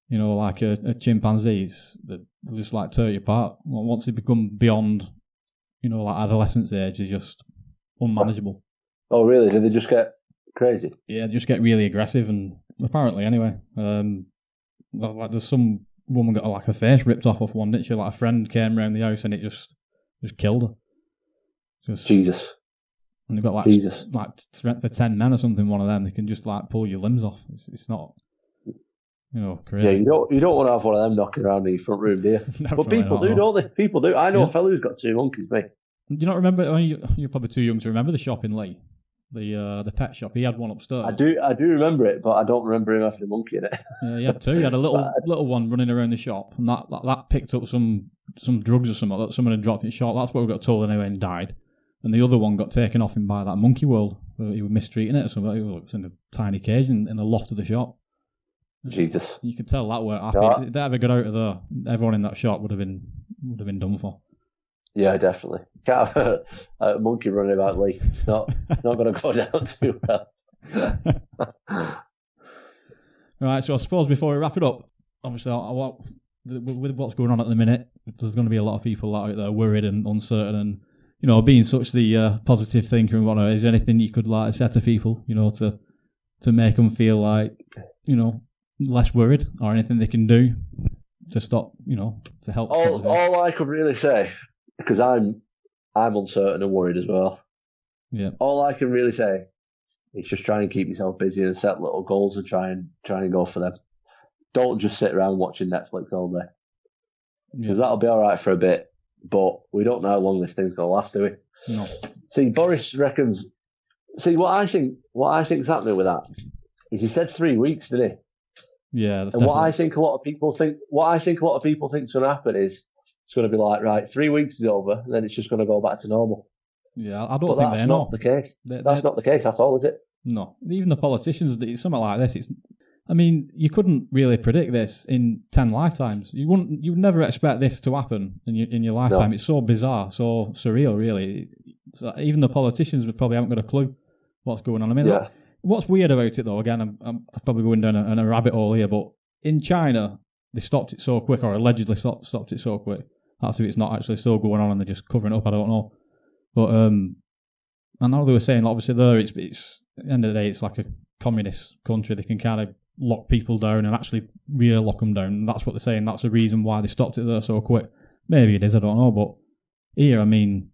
[SPEAKER 3] Like a chimpanzees, they'll just tear you apart. Once they become beyond, adolescence age, they're just unmanageable.
[SPEAKER 4] Oh, really? Do they just get crazy?
[SPEAKER 3] Yeah, they just get really aggressive, and apparently, anyway. There's some woman got her face ripped off one, didn't she? A friend came round the house and it just killed her.
[SPEAKER 4] Jesus.
[SPEAKER 3] And they've got
[SPEAKER 4] Jesus.
[SPEAKER 3] strength of 10 men or something. One of them, they can just pull your limbs off. It's not, crazy.
[SPEAKER 4] Yeah, you don't want to have one of them knocking around in your front room, do you? But people do, don't they? People do. I know a fellow who's got 2 monkeys, mate.
[SPEAKER 3] Do you not remember? I mean, you're probably too young to remember the shop in Leigh, the pet shop. He had one upstairs.
[SPEAKER 4] I do remember it, but I don't remember him having a monkey in it.
[SPEAKER 3] He had 2. He had a little one running around the shop, and that picked up some drugs or something that someone had dropped in the shop. That's what we got told anyway, and died. And the other one got taken off him by that monkey world. He was mistreating it or something. It was in a tiny cage in the loft of the shop.
[SPEAKER 4] Jesus.
[SPEAKER 3] You could tell that weren't happy. If they ever got out of there, everyone in that shop would have been done for. Yeah,
[SPEAKER 4] definitely. Can't have a monkey running about Leigh. It's not going to go down too well.
[SPEAKER 3] Right, so I suppose before we wrap it up, obviously, with what's going on at the minute, there's going to be a lot of people out there worried and uncertain, and being such the positive thinker and whatnot. Is there anything you could say to people, to make them feel less worried, or anything they can do to stop, to help?
[SPEAKER 4] All I could really say, because I'm uncertain and worried as well.
[SPEAKER 3] Yeah.
[SPEAKER 4] All I can really say is just try and keep yourself busy and set little goals and try and go for them. Don't just sit around watching Netflix all day, because that'll be all right for a bit, but we don't know how long this thing's gonna last, do we?
[SPEAKER 3] No.
[SPEAKER 4] See, Boris reckons. See, what I think's happening with that is he said 3 weeks, didn't he?
[SPEAKER 3] Yeah, that's
[SPEAKER 4] and what I think a lot of people think's going to happen is it's going to be right, 3 weeks is over, and then it's just going to go back to normal.
[SPEAKER 3] Yeah, I don't think they know.
[SPEAKER 4] That's not the case. That's not the case at all, is it?
[SPEAKER 3] No, even the politicians, something like this. I mean, you couldn't really predict this in 10 lifetimes. You would never expect this to happen in your lifetime. No. It's so bizarre, so surreal, really. So even the politicians probably haven't got a clue what's going on. I mean, what's weird about it, though, again, I'm probably going down a rabbit hole here, but in China, they stopped it so quick, or allegedly stopped it so quick. That's if it's not actually still going on and they're just covering it up, I don't know. But I know they were saying, obviously, there, it's at the end of the day, it's like a communist country. They can kind of lock people down and actually really lock them down. And that's what they're saying. That's the reason why they stopped it there so quick. Maybe it is, I don't know. But here, I mean,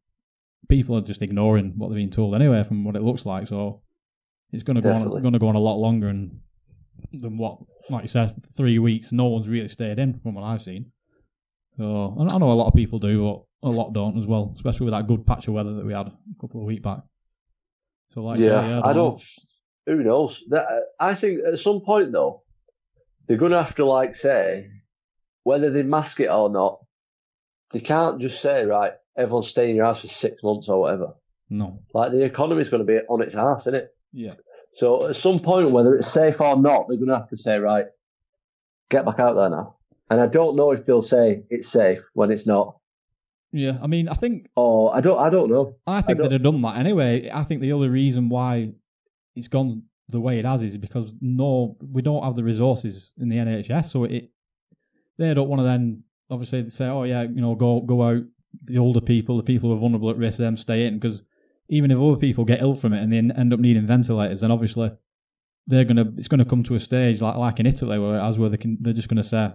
[SPEAKER 3] people are just ignoring what they're being told anyway from what it looks like. So it's going to go on a lot longer than what, like you said, 3 weeks. No one's really stayed in from what I've seen. So I know a lot of people do, but a lot don't as well, especially with that good patch of weather that we had a couple of weeks back. So like you say, I don't.
[SPEAKER 4] Who knows? I think at some point, though, they're going to have to, say, whether they mask it or not, they can't just say, right, everyone stay in your house for 6 months or whatever.
[SPEAKER 3] No.
[SPEAKER 4] The economy's going to be on its ass, isn't it?
[SPEAKER 3] Yeah.
[SPEAKER 4] So at some point, whether it's safe or not, they're going to have to say, right, get back out there now. And I don't know if they'll say it's safe when it's not.
[SPEAKER 3] Yeah, I mean, I think...
[SPEAKER 4] Oh, I don't know.
[SPEAKER 3] I think they'd have done that anyway. I think the only reason why it's gone the way it has is because we don't have the resources in the NHS, so they don't want to then obviously say, oh yeah, go out, the older people, the people who are vulnerable at risk, them stay in, because even if other people get ill from it and they end up needing ventilators, then obviously it's gonna come to a stage like in Italy where they're just gonna say,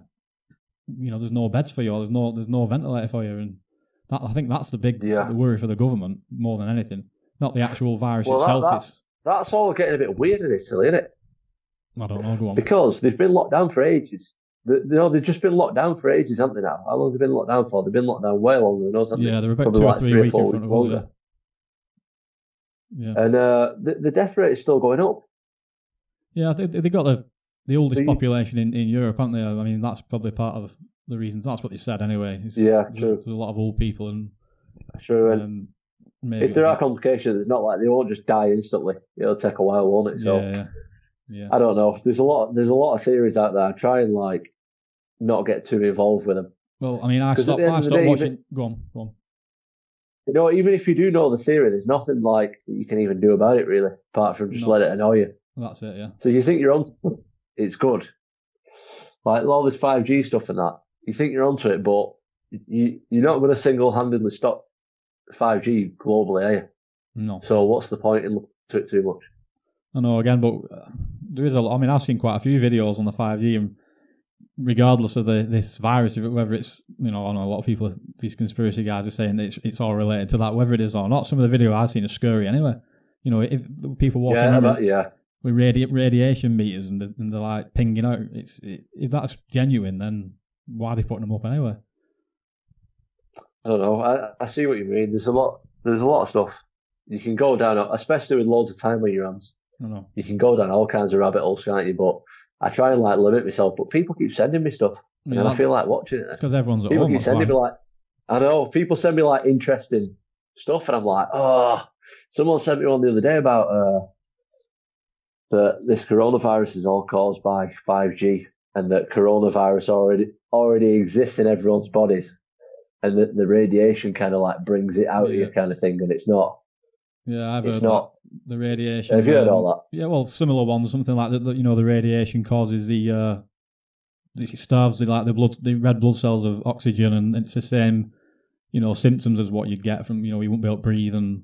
[SPEAKER 3] there's no beds for you, or there's no ventilator for you, and I think that's the worry for the government more than anything, not the actual virus itself.
[SPEAKER 4] That's all getting a bit weird in Italy, isn't it?
[SPEAKER 3] I don't know, go on.
[SPEAKER 4] Because they've been locked down for ages. They've just been locked down for ages, haven't they now? How long have they been locked down for? They've been locked down way longer than us, haven't they?
[SPEAKER 3] Yeah, they're about 2 or 3 weeks in front of us. Yeah.
[SPEAKER 4] And the death rate is still going up.
[SPEAKER 3] Yeah, they got the oldest population in Europe, haven't they? I mean, that's probably part of the reasons. That's what they said anyway.
[SPEAKER 4] True.
[SPEAKER 3] There's a lot of old people. And
[SPEAKER 4] true, and if there are complications, it's not like they won't just die instantly. It'll take a while, won't it? So,
[SPEAKER 3] yeah.
[SPEAKER 4] I don't know. There's a lot of theories out there. I try and not get too involved with them.
[SPEAKER 3] Well, I mean, I stopped watching. Go on.
[SPEAKER 4] Even if you do know the theory, there's nothing that you can even do about it, really, apart from just let it annoy you.
[SPEAKER 3] That's it, yeah.
[SPEAKER 4] So you think you're on, it's good. All this 5G stuff and that, you think you're onto it, but you're not going to single-handedly stop 5G globally, are you?
[SPEAKER 3] No.
[SPEAKER 4] So what's the point in looking to it too much?
[SPEAKER 3] I know, again, but there is I've seen quite a few videos on the 5G, and regardless of this virus, whether it's, I know a lot of people, these conspiracy guys are saying that it's all related to that, whether it is or not. Some of the video I've seen is scary anyway. If people walking around with radiation meters and they're pinging out, if that's genuine, then why are they putting them up anyway?
[SPEAKER 4] I don't know. I see what you mean. There's a lot of stuff you can go down, especially with loads of time on your hands.
[SPEAKER 3] I know.
[SPEAKER 4] You can go down all kinds of rabbit holes, can't you? But I try and limit myself. But people keep sending me stuff, and I feel like watching it.
[SPEAKER 3] Because everyone's at
[SPEAKER 4] home.
[SPEAKER 3] People
[SPEAKER 4] keep sending me I know people send me interesting stuff, and I'm like, oh. Someone sent me one the other day about that this coronavirus is all caused by 5G, and that coronavirus already exists in everyone's bodies, and that the radiation kind of brings it out of you, kind of thing, and it's not.
[SPEAKER 3] Yeah, I've heard that. The radiation.
[SPEAKER 4] Have you heard all that?
[SPEAKER 3] Yeah, well, similar ones, something like that. The radiation causes it starves the red blood cells of oxygen, and it's the same, symptoms as what you'd get from, you won't be able to breathe, and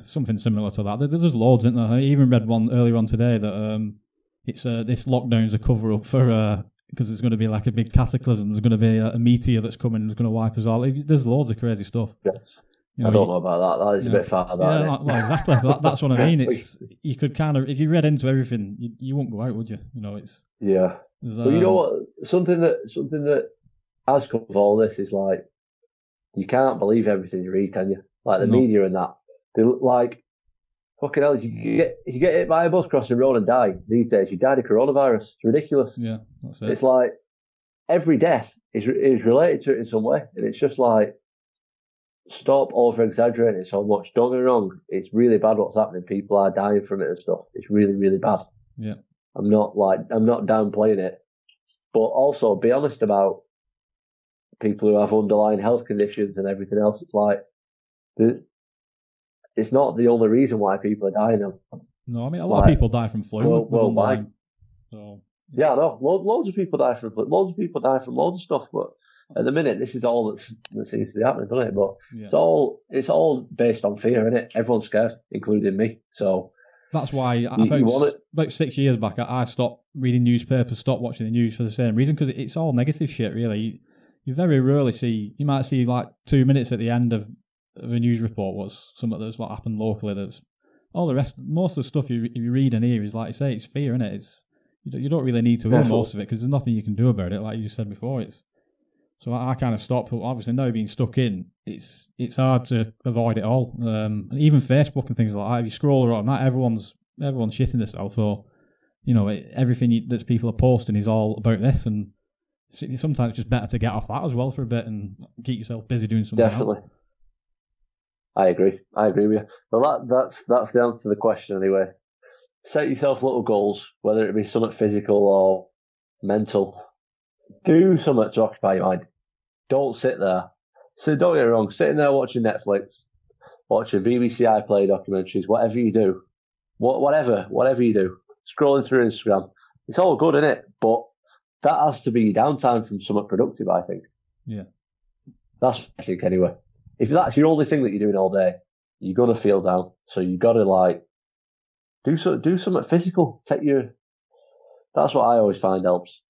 [SPEAKER 3] something similar to that. There's loads, isn't there? I even read one earlier on today that it's this lockdown's a cover up for because there's going to be a big cataclysm. There's going to be a meteor that's coming and it's going to wipe us all. There's loads of crazy stuff.
[SPEAKER 4] Yeah. I don't know about that. That is a bit far.
[SPEAKER 3] Well, exactly. That's what I mean. It's you could kind of, if you read into everything, you won't go out, would you? It's
[SPEAKER 4] But you know what? Something that has come of all this is you can't believe everything you read, can you? The media and that. They look fucking hell. You get hit by a bus crossing the road and die these days. You died of coronavirus. It's ridiculous.
[SPEAKER 3] Yeah, that's it.
[SPEAKER 4] It's every death is related to it in some way, and it's just stop over exaggerating it so much. Don't get me wrong, it's really bad what's happening. People are dying from it and stuff. It's really, really bad.
[SPEAKER 3] Yeah.
[SPEAKER 4] I'm not downplaying it, but also be honest about people who have underlying health conditions and everything else. It's like it's not the only reason why people are dying of.
[SPEAKER 3] No, I mean, a lot of people die from flu
[SPEAKER 4] worldwide.
[SPEAKER 3] So,
[SPEAKER 4] yeah, I know. Loads of people die from flu. Loads of people die from loads of stuff. But at the minute, this is all that seems to be happening, doesn't it? But it's all based on fear, isn't it? Everyone's scared, including me. So
[SPEAKER 3] that's why about 6 years back, I stopped reading newspapers, stopped watching the news for the same reason, because it's all negative shit, really. You very rarely you might see like 2 minutes at the end of a news report what's something that's like happened locally. That's all the rest. Most of the stuff you read and hear is, like you say, it's fear, isn't it? You don't really need to hear most of it, because there's nothing you can do about it, like you just said before. So I kind of stopped. But obviously, now being stuck in, it's hard to avoid it all. And even Facebook and things like that. If you scroll around that, everyone's shitting themselves, or everything that people are posting is all about this. And sometimes it's just better to get off that as well for a bit and keep yourself busy doing something else.
[SPEAKER 4] I agree with you. Well, that's the answer to the question anyway. Set yourself little goals, whether it be something physical or mental. Do something to occupy your mind. Don't sit there. So don't get me wrong, sitting there watching Netflix, watching BBC iPlayer documentaries, whatever you do, whatever you do, scrolling through Instagram, it's all good, isn't it? But that has to be downtime from something productive, I think.
[SPEAKER 3] Yeah. That's
[SPEAKER 4] what I think anyway. If that's your only thing that you're doing all day, you're going to feel down. So you got to do something physical. That's what I always find helps.